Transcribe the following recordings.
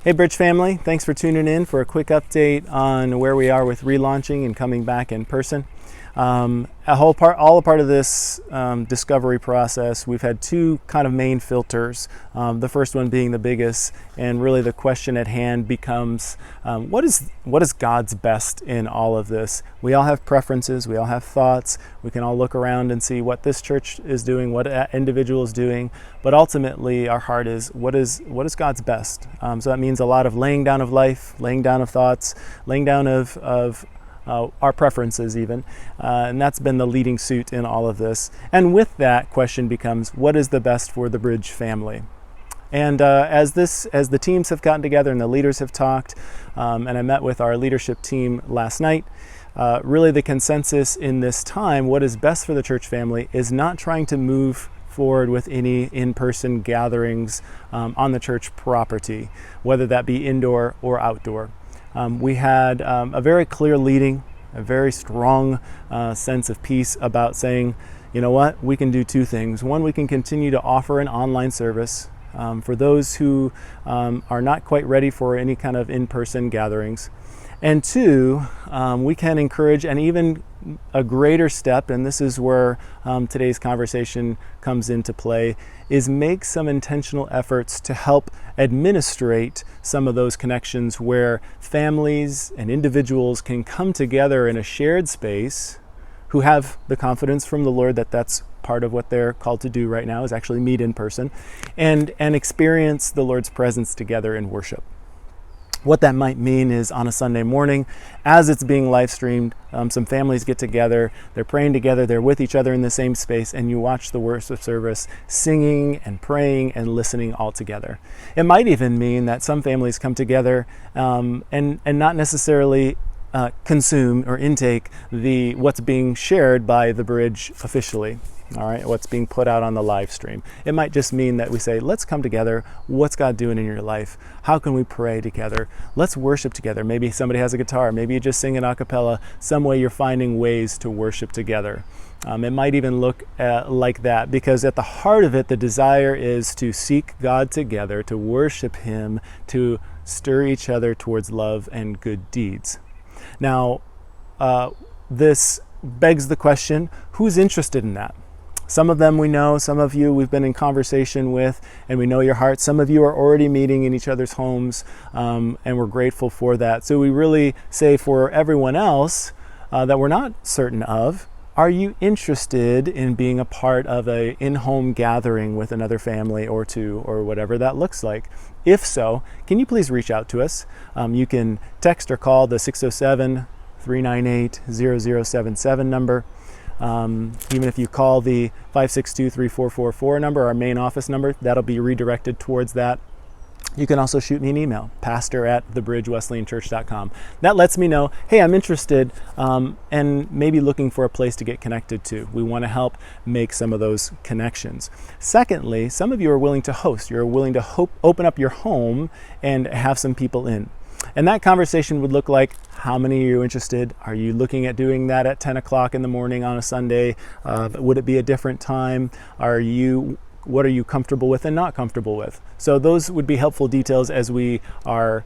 Hey Bridge family, thanks for tuning in for a quick update on where we are with relaunching and coming back in person. All a part of this discovery process, we've had two kind of main filters. The first one being the biggest, and really the question at hand becomes, what is God's best in all of this? We all have preferences, we all have thoughts. We can all look around and see what this church is doing, what individual is doing, but ultimately our heart is, what is God's best? So that means a lot of laying down of life, laying down of thoughts, laying down of our preferences even, and that's been the leading suit in all of this. And with that, question becomes, what is the best for the Bridge family? And as the teams have gotten together and the leaders have talked, and I met with our leadership team last night, really the consensus in this time, what is best for the church family, is not trying to move forward with any in-person gatherings on the church property, whether that be indoor or outdoor. We had a very clear leading, a very strong sense of peace about saying, you know what, we can do two things. One, we can continue to offer an online service for those who are not quite ready for any kind of in-person gatherings. And two, we can encourage, and even a greater step, and this is where today's conversation comes into play, is make some intentional efforts to help administrate some of those connections where families and individuals can come together in a shared space who have the confidence from the Lord that that's part of what they're called to do right now, is actually meet in person and experience the Lord's presence together in worship. What that might mean is on a Sunday morning, as it's being live streamed, some families get together, they're praying together, they're with each other in the same space, and you watch the worship service singing and praying and listening all together. It might even mean that some families come together and not necessarily consume or intake what's being shared by the Bridge officially. All right, what's being put out on the live stream. It might just mean that we say, let's come together. What's God doing in your life? How can we pray together? Let's worship together. Maybe somebody has a guitar. Maybe you just sing an a cappella. Some way you're finding ways to worship together. It might even look like that, because at the heart of it, the desire is to seek God together, to worship Him, to stir each other towards love and good deeds. Now, this begs the question, who's interested in that? Some of them we know, some of you we've been in conversation with, and we know your heart. Some of you are already meeting in each other's homes, and we're grateful for that. So we really say for everyone else that we're not certain of, are you interested in being a part of a in-home gathering with another family or two, or whatever that looks like? If so, can you please reach out to us? You can text or call the 607-398-0077 number. Even if you call the 562-3444 number, our main office number, that'll be redirected towards that. You can also shoot me an email, pastor@thebridgewesleyanchurch.com. That lets me know, hey, I'm interested and maybe looking for a place to get connected to. We want to help make some of those connections. Secondly, some of you are willing to host. You're willing to open up your home and have some people in. And that conversation would look like, how many are you interested? Are you looking at doing that at 10 o'clock in the morning on a Sunday? Would it be a different time? What are you comfortable with and not comfortable with? So those would be helpful details as we are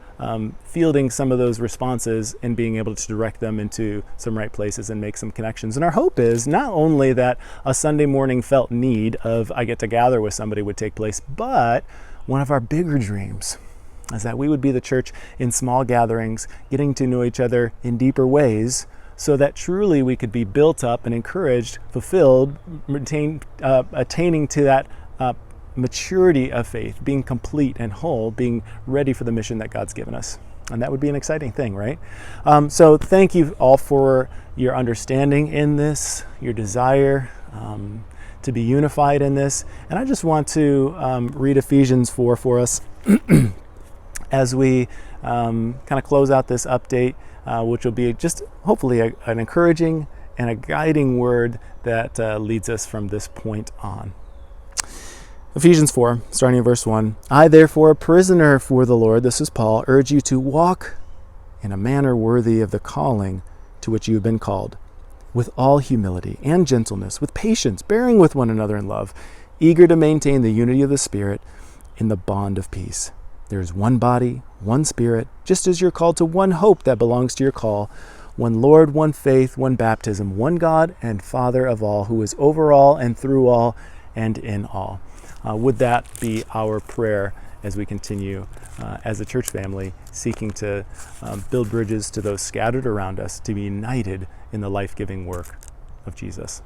fielding some of those responses and being able to direct them into some right places and make some connections. And our hope is not only that a Sunday morning felt need of I get to gather with somebody would take place, but one of our bigger dreams is that we would be the church in small gatherings, getting to know each other in deeper ways, so that truly we could be built up and encouraged, fulfilled, attaining to that maturity of faith, being complete and whole, being ready for the mission that God's given us. And that would be an exciting thing, right? So thank you all for your understanding in this, your desire to be unified in this. And I just want to read Ephesians 4 for us as we kind of close out this update, which will be just hopefully an encouraging and a guiding word that leads us from this point on. Ephesians 4, starting in verse 1. I, therefore, a prisoner for the Lord, this is Paul, urge you to walk in a manner worthy of the calling to which you have been called, with all humility and gentleness, with patience, bearing with one another in love, eager to maintain the unity of the Spirit in the bond of peace. There is one body, one Spirit, just as you're called to one hope that belongs to your call, one Lord, one faith, one baptism, one God and Father of all, who is over all and through all and in all. Would that be our prayer as we continue as a church family, seeking to build bridges to those scattered around us, to be united in the life-giving work of Jesus.